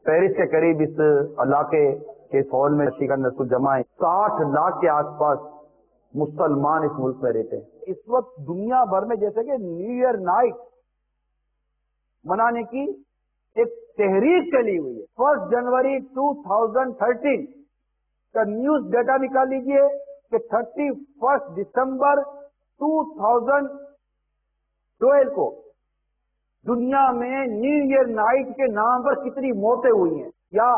Paris کے قریب اس علاقے کے ہال میں شیخان رسول جمع ہے، 60 لاکھ کے آس پاس مسلمان اس ملک میں رہتے ہیں۔ اس وقت دنیا بھر میں جیسے کہ نیو ایئر نائٹ منانے کی ایک تحریک چلی ہوئی ہے۔ 1 جنوری 2013 کا نیوز ڈیٹا نکال لیجئے کہ 31 دسمبر 2012 کو دنیا میں نیو ایئر نائٹ کے نام پر کتنی موتیں ہوئی ہیں، یا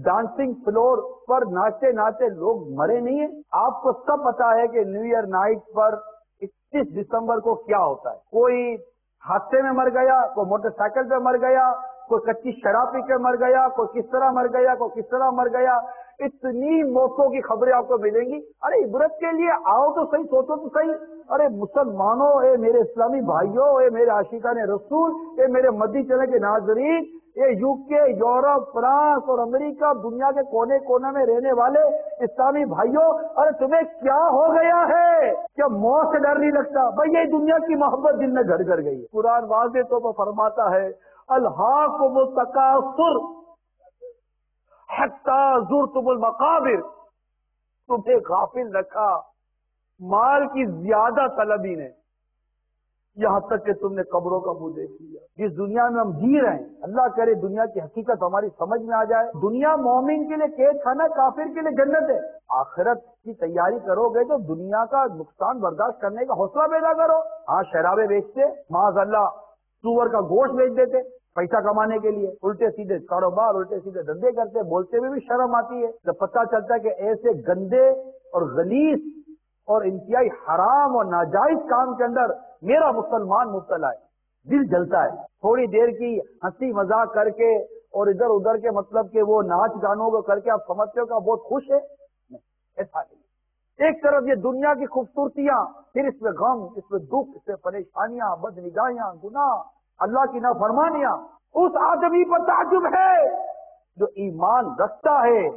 ڈانسنگ فلور پر ناچتے ناچتے لوگ مرے نہیں ہیں۔ آپ کو سب پتا ہے کہ نیو ایئر نائٹ پر 31 دسمبر کو کیا ہوتا ہے، کوئی حادثے میں مر گیا، کوئی موٹر سائیکل پہ مر گیا، کوئی کچی شراب پی کے مر گیا، کوئی کس طرح مر گیا، کوئی کس طرح مر گیا۔ اتنی موتوں کی خبریں آپ کو ملیں گی۔ ارے عبرت کے لیے آؤ تو صحیح، سوچو تو صحیح۔ ارے مسلمانوں، اے میرے اسلامی بھائیوں، اے میرے عاشقان رسول، اے میرے مدنی چینل کے ناظرین، یہ UK، یورپ، فرانس اور امریکہ، دنیا کے کونے کونے میں رہنے والے اسلامی بھائیوں، ارے تمہیں کیا ہو گیا ہے؟ کیا موت سے ڈر نہیں لگتا؟ بھائی یہ دنیا کی محبت دل میں گھر گھر گئی ہے۔ قرآن واضح طور پر فرماتا ہے الہاکم التکاثر حتی زرتم المقابر، تمہیں غافل رکھا مال کی زیادہ طلبی نے، یہاں تک کہ تم نے قبروں کا منہ دیکھ لیا۔ جس دنیا میں ہم جی رہے ہیں، اللہ کرے دنیا کی حقیقت ہماری سمجھ میں آ جائے۔ دنیا مومن کے لیے قید خانہ، کافر کے لیے جنت ہے۔ آخرت کی تیاری کرو گے تو دنیا کا نقصان برداشت کرنے کا حوصلہ پیدا کرو۔ ہاں شرابیں بیچتے، معاذ اللہ سور کا گوشت بیچ دیتے پیسہ کمانے کے لیے، الٹے سیدھے کاروبار، الٹے سیدھے دھندے کرتے، بولتے ہوئے بھی شرم آتی ہے جب پتہ چلتا ہے کہ ایسے گندے اور غلیظ اور انتہائی حرام اور ناجائز کام کے اندر میرا مسلمان مبتلا ہے، دل جلتا ہے۔ تھوڑی دیر کی ہنسی مذاق کر کے اور ادھر ادھر کے مطلب کہ وہ ناچ گانوں کو کر کے آپ سمجھتے ہو کہ آپ بہت خوش ہے، نہیں، ایسا نہیں۔ ایک طرف یہ دنیا کی خوبصورتیاں، پھر اس میں غم، اس میں دکھ، اس میں پریشانیاں، بدنگاہیاں، گناہ، اللہ کی نافرمانیاں۔ اس آدمی پر تعجب ہے جو ایمان رکھتا ہے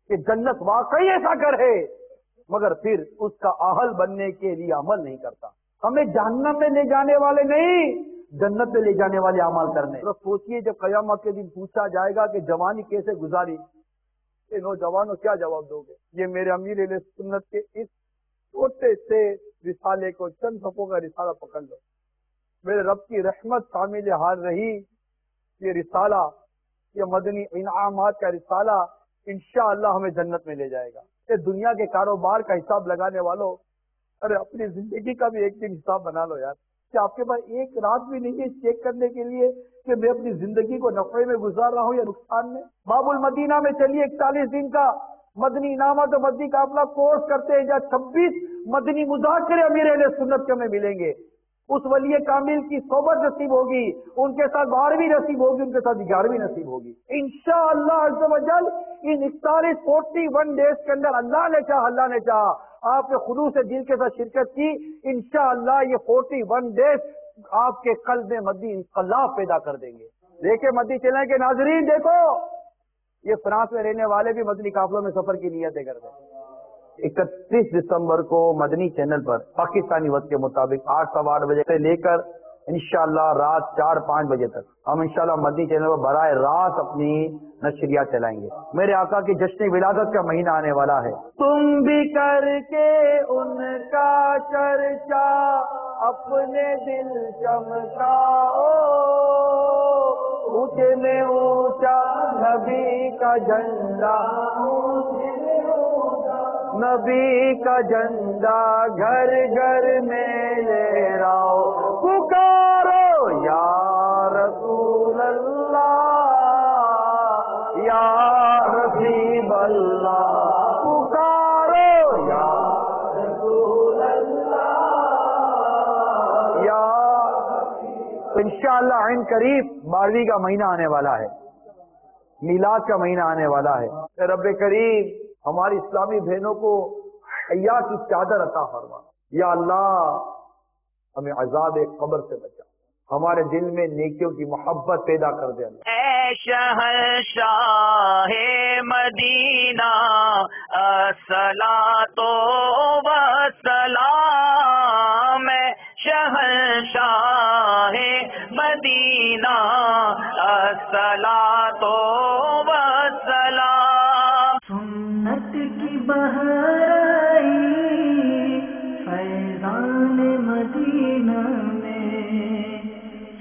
کہ جنت واقعی ایسا گھر ہے، مگر پھر اس کا اہل بننے کے لیے عمل نہیں کرتا۔ ہمیں جہنم میں لے جانے والے نہیں، جنت میں لے جانے والے اعمال کرنے۔ تو سوچئے جب قیامت کے دن پوچھا جائے گا کہ جوانی کیسے گزاری، اے نوجوانوں کیا جواب دو گے؟ یہ میرے امیر اہل سنت کے اس چھوٹے سے رسالے کو، چند صفحوں کا رسالہ پکڑ لو۔ میرے رب کی رحمت شامل حال رہی، یہ رسالہ، یہ مدنی انعامات کا رسالہ انشاءاللہ ہمیں جنت میں لے جائے گا۔ یہ دنیا کے کاروبار کا حساب لگانے والوں، ارے اپنی زندگی کا بھی ایک دن حساب بنا لو یار۔ کیا آپ کے پاس ایک رات بھی نہیں ہے چیک کرنے کے لیے کہ میں اپنی زندگی کو نفع میں گزار رہا ہوں یا نقصان میں؟ باب المدینہ میں چلیے 41 دن کا مدنی انعامات و مدنی قافلہ کورس کرتے ہیں، جہاں 26 مدنی مذاکرے امیر اہل سنت کے ہمیں ملیں گے۔ اس ولی کامل کی صحبت نصیب ہوگی، ان کے ساتھ 12ویں نصیب ہوگی، ان کے ساتھ 11ویں نصیب ہوگی انشاءاللہ عز و جل۔ ان 41 ڈیز کے اندر اللہ نے چاہا آپ نے خلوص دل کے ساتھ شرکت کی، انشاءاللہ یہ 41 ڈیز آپ کے قلب میں مدنی انقلاب پیدا کر دیں گے۔ دیکھیں مدنی چینل کے ناظرین، دیکھو یہ فرانس میں رہنے والے بھی مدنی قافلوں میں سفر کی نیتیں کرتے ہیں۔ 31 دسمبر کو مدنی چینل پر پاکستانی وقت کے مطابق 8 سوا 8 بجے سے لے کر انشاءاللہ رات 4-5 بجے تک ہم انشاءاللہ مدنی چینل پر براہ راست اپنی نشریات چلائیں گے۔ میرے آقا کی جشن ولادت کا مہینہ آنے والا ہے، تم بھی کر کے ان کا چرچا اپنے دل چمکاؤ، اونچے میں اونچا نبی کا جھنڈا، نبی کا جھنڈا گھر گھر میں لہراؤ، پکارو یا رسول اللہ یا حبیب اللہ، پکارو یا رسول اللہ یا۔ انشاءاللہ عین قریب 12ویں کا مہینہ آنے والا ہے، میلاد کا مہینہ آنے والا ہے۔ رب کریم ہماری اسلامی بہنوں کو حیا کی چادر عطا فرما۔ یا اللہ ہمیں عذاب قبر سے بچا، ہمارے دل میں نیکیوں کی محبت پیدا کر دے اللہ۔ اے شہنشاہ مدینہ الصلاۃ والسلام، اے شہنشاہ مدینہ الصلاۃ والسلام۔ سنت کی بہار آئی فیضان مدینہ میں،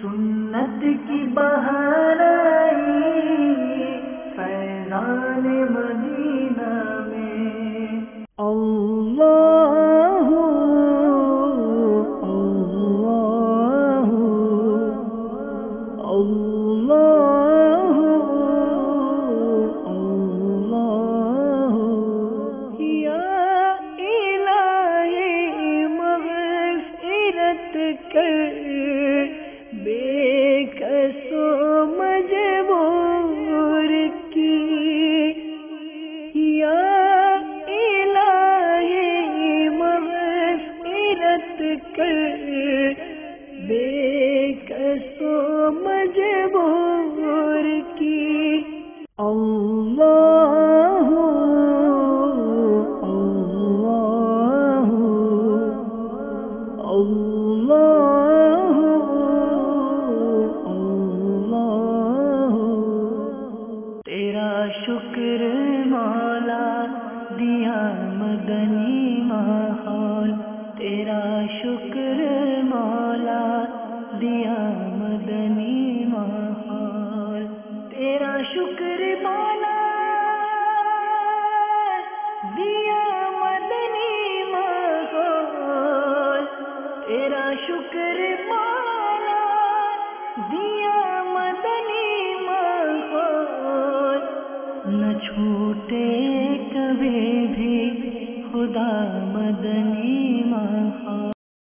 سنت کی بہار آئی فیضان مدینہ میں۔ اللہ اللہ اللہ اللہ، یا الہی مغفرت کر بے کس و مجبور کی، یا الہی مغفرت کر بے کس و مجبور کی۔ اللہ اللہ اللہ اللہ، تیرا شکر مولا دیا مدنی ماحول، تیرا شکر مولا دیا مدنی ماحول، تیرا شکر مولا دیا مدنی ماحول، تیرا شکر مولا دیا مدنی ماحول، نہ چھوٹے کبھی بھی خدا مدنی